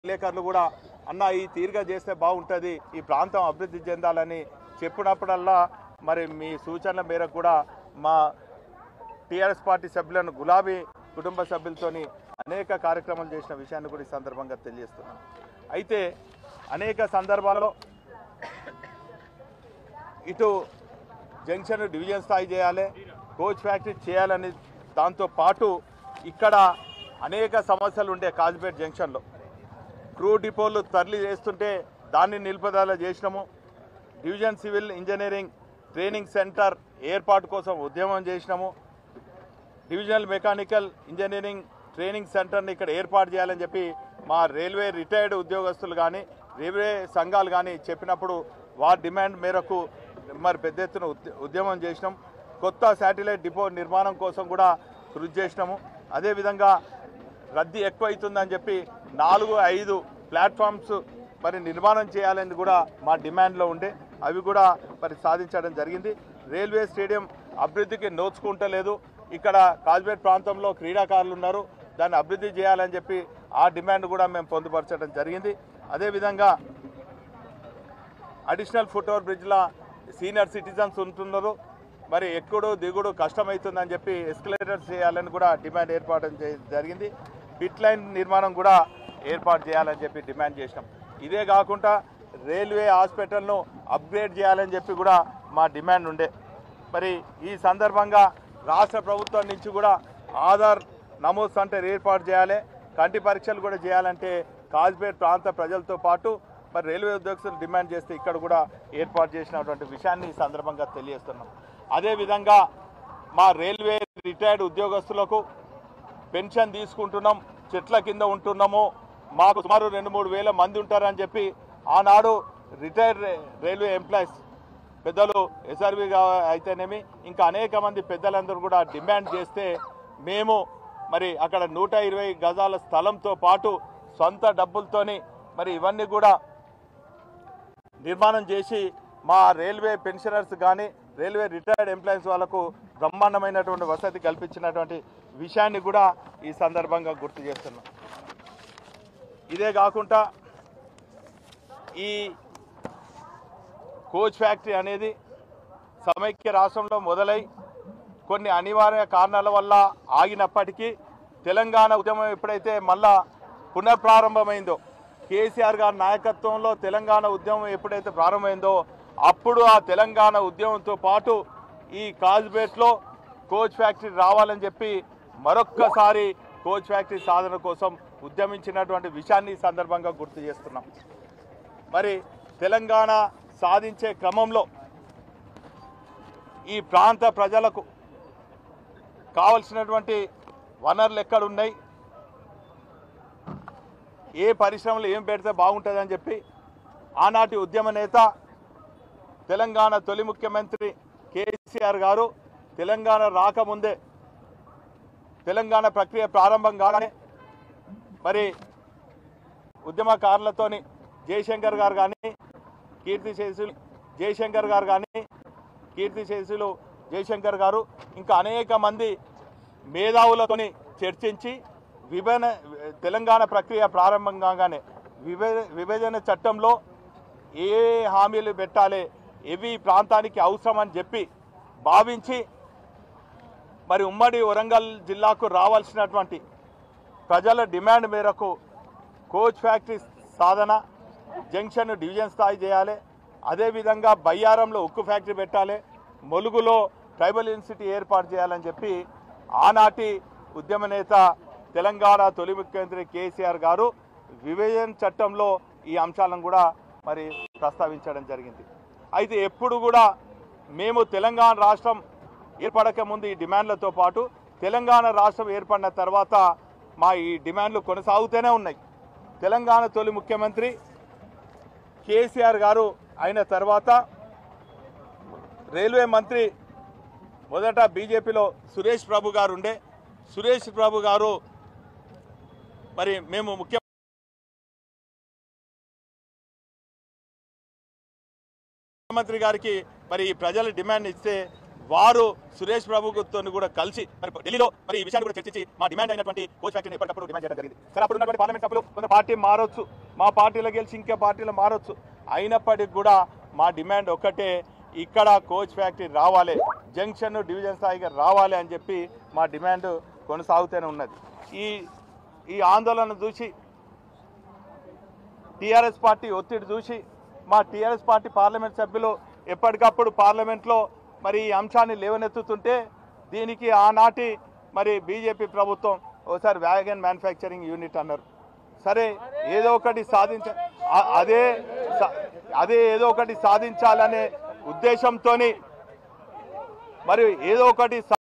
విలేకరులు కూడా అన్న ఈ తీరుగా చేస్తే బాగుంటుంది, ఈ ప్రాంతం అభివృద్ధి చెందాలని చెప్పినప్పుడల్లా మరి మీ సూచనల మేరకు కూడా మా టీఆర్ఎస్ పార్టీ సభ్యులను గులాబీ కుటుంబ సభ్యులతోని అనేక కార్యక్రమాలు చేసిన విషయాన్ని కూడా ఈ సందర్భంగా తెలియజేస్తున్నాం. అయితే అనేక సందర్భాల్లో ఇటు జంక్షన్ డివిజన్ స్థాయి చేయాలి, కోచ్ ఫ్యాక్టరీ చేయాలని దాంతో పాటు ఇక్కడ అనేక సమస్యలు ఉండే కాజీపేట జంక్షన్లో క్రూ డిపోలు తరలి చేస్తుంటే దాన్ని నిలుపుదల చేసినాము. Division civil engineering training centre ఏర్పాటు కోసం ఉద్యమం చేసినాము. డివిజనల్ మెకానికల్ ఇంజనీరింగ్ ట్రైనింగ్ సెంటర్ని ఇక్కడ ఏర్పాటు చేయాలని చెప్పి మా రైల్వే రిటైర్డ్ ఉద్యోగస్తులు కానీ రైల్వే సంఘాలు కానీ చెప్పినప్పుడు వారి డిమాండ్ మేరకు మరి పెద్ద ఎత్తున ఉద్యమం చేసినాం. కొత్త శాటిలైట్ డిపో నిర్మాణం కోసం కూడా కృషి చేసినాము. అదేవిధంగా రద్దీ ఎక్కువైతుందని చెప్పి 4-5 ప్లాట్ఫామ్స్ మరి నిర్మాణం చేయాలని కూడా మా డిమాండ్లో ఉండే అవి కూడా మరి సాధించడం జరిగింది. రైల్వే స్టేడియం అభివృద్ధికి నోచుకుంటలేదు. ఇక్కడ కాజీపేట ప్రాంతంలో క్రీడాకారులు ఉన్నారు, దాన్ని అభివృద్ధి చేయాలని చెప్పి ఆ డిమాండ్ కూడా మేము పొందుపరచడం జరిగింది. అదేవిధంగా అడిషనల్ ఫుట్ ఓవర్ బ్రిడ్జ్ల సీనియర్ సిటిజన్స్ ఉంటున్నారు, మరి ఎక్కుడు దిగుడు కష్టమవుతుందని చెప్పి ఎస్కలేటర్స్ చేయాలని కూడా డిమాండ్ ఏర్పాటు జరిగింది. పిట్ లైన్ నిర్మాణం కూడా ఏర్పాటు చేయాలని చెప్పి డిమాండ్ చేసినాం. ఇదే కాకుండా రైల్వే హాస్పిటల్ను అప్గ్రేడ్ చేయాలని చెప్పి కూడా మా డిమాండ్ ఉండే. మరి ఈ సందర్భంగా రాష్ట్ర ప్రభుత్వం నుంచి కూడా ఆధార్ నమోదు సెంటర్ ఏర్పాటు చేయాలి, కంటి పరీక్షలు కూడా చేయాలంటే కాజీపేట ప్రాంత ప్రజలతో పాటు మరి రైల్వే ఉద్యోగస్తులు డిమాండ్ చేస్తే ఇక్కడ కూడా ఏర్పాటు చేసినటువంటి విషయాన్ని ఈ సందర్భంగా తెలియజేస్తున్నాం. అదేవిధంగా మా రైల్వే రిటైర్డ్ ఉద్యోగస్తులకు పెన్షన్ తీసుకుంటున్నాం, చెట్ల కింద ఉంటున్నాము, మాకు సుమారు 2-3 వేల మంది ఉంటారని చెప్పి ఆనాడు రిటైర్డ్ రైల్వే ఎంప్లాయీస్ పెద్దలు ఎస్ఆర్వి అయితేనేమి ఇంకా అనేక మంది పెద్దలందరూ కూడా డిమాండ్ చేస్తే మేము మరి అక్కడ 120 గజాల స్థలంతో పాటు సొంత డబ్బులతోని మరి ఇవన్నీ కూడా నిర్మాణం చేసి మా రైల్వే పెన్షనర్స్ కానీ రైల్వే రిటైర్డ్ ఎంప్లాయీస్ వాళ్ళకు బ్రహ్మాండమైనటువంటి వసతి కల్పించినటువంటి విషయాన్ని కూడా ఈ సందర్భంగా గుర్తు చేస్తున్నాం. ఇదే కాకుండా ఈ కోచ్ ఫ్యాక్టరీ అనేది సమైక్య రాష్ట్రంలో మొదలై కొన్ని అనివార్య కారణాల వల్ల ఆగినప్పటికీ తెలంగాణ ఉద్యమం ఎప్పుడైతే మళ్ళా పునఃప్రారంభమైందో, కేసీఆర్ గారి నాయకత్వంలో తెలంగాణ ఉద్యమం ఎప్పుడైతే ప్రారంభమైందో అప్పుడు ఆ తెలంగాణ ఉద్యమంతో పాటు ఈ కాజీపేటలో కోచ్ ఫ్యాక్టరీ రావాలని చెప్పి మరొక్కసారి కోచ్ ఫ్యాక్టరీ సాధన కోసం ఉద్యమించినటువంటి విషయాన్ని ఈ సందర్భంగా గుర్తు చేస్తున్నాం. మరి తెలంగాణ సాధించే క్రమంలో ఈ ప్రాంత ప్రజలకు కావలసినటువంటి వనరులు ఎక్కడున్నాయి, ఏ పరిశ్రమలు ఏం పెడితే బాగుంటుందని చెప్పి ఆనాటి ఉద్యమ నేత తెలంగాణ తొలి ముఖ్యమంత్రి కేసీఆర్ గారు తెలంగాణ రాకముందే తెలంగాణ ప్రక్రియ ప్రారంభం కాగానే మరి ఉద్యమకారులతోని జయశంకర్ గారు కానీ కీర్తిశేషులు జయశంకర్ గారు కానీ కీర్తిశేషులు జయశంకర్ గారు ఇంకా అనేక మంది మేధావులతోని చర్చించి తెలంగాణ ప్రక్రియ ప్రారంభం కాగానే విభజన చట్టంలో ఏ హామీలు పెట్టాలి, ఏవి ప్రాంతానికి అవసరం అని చెప్పి భావించి మరి ఉమ్మడి వరంగల్ జిల్లాకు రావాల్సినటువంటి ప్రజల డిమాండ్ మేరకు కోచ్ ఫ్యాక్టరీ సాధన, జంక్షన్ డివిజన్ స్థాయి చేయాలి, అదేవిధంగా బయ్యారంలో ఉక్కు ఫ్యాక్టరీ పెట్టాలి, ములుగులో ట్రైబల్ యూనివర్సిటీ ఏర్పాటు చేయాలని చెప్పి ఆనాటి ఉద్యమ నేత తెలంగాణ తొలి ముఖ్యమంత్రి కేసీఆర్ గారు విభజన చట్టంలో ఈ అంశాలను కూడా మరి ప్రస్తావించడం జరిగింది. అయితే ఎప్పుడు కూడా మేము తెలంగాణ రాష్ట్రం ఏర్పడక ముందు ఈ డిమాండ్లతో పాటు తెలంగాణ రాష్ట్రం ఏర్పడిన తర్వాత మా ఈ డిమాండ్లు కొనసాగుతూనే ఉన్నాయి. తెలంగాణ తొలి ముఖ్యమంత్రి కేసీఆర్ గారు అయిన తర్వాత రైల్వే మంత్రి మొదట బీజేపీలో సురేష్ ప్రభు గారు ఉండే. సురేష్ ప్రభు గారు మరి మేము ముఖ్యమంత్రి గారికి మరి ప్రజల డిమాండ్ ఇస్తే వారు సురేష్ ప్రభుతో కూడా కలిసి మరి ఢిల్లీలో మరి ఈ విషయాన్ని కూడా చర్చించి మా డిమాండ్ అయినటువంటి కోచ్ ఫ్యాక్టరీని ఎప్పటికప్పుడు డిమాండ్ చేయడం జరిగింది. సరే, అప్పుడు ఉన్నటువంటి పార్లమెంట్ సభ్యులు కొంత పార్టీ మారొచ్చు, మా పార్టీలో గెలిచి ఇంకే పార్టీలో మారొచ్చు, అయినప్పటికీ కూడా మా డిమాండ్ ఒక్కటే, ఇక్కడ కోచ్ ఫ్యాక్టరీ రావాలి, జంక్షన్ డివిజన్ స్థాయిగా రావాలి అని చెప్పి మా డిమాండ్ కొనసాగుతూనే ఉన్నది. ఈ ఆందోళన చూసి టీఆర్ఎస్ పార్టీ ఒత్తిడి చూసి మా టీఆర్ఎస్ పార్టీ పార్లమెంట్ సభ్యులు ఎప్పటికప్పుడు పార్లమెంట్లో మరి ఈ అంశాన్ని లేవనెత్తుతుంటే దీనికి ఆనాటి మరి బీజేపీ ప్రభుత్వం ఒకసారి వ్యాగన్ మ్యానుఫ్యాక్చరింగ్ యూనిట్ అన్నారు. సరే, ఏదో ఒకటి ఏదో ఒకటి సాధించాలనే ఉద్దేశంతో మరి ఏదో ఒకటి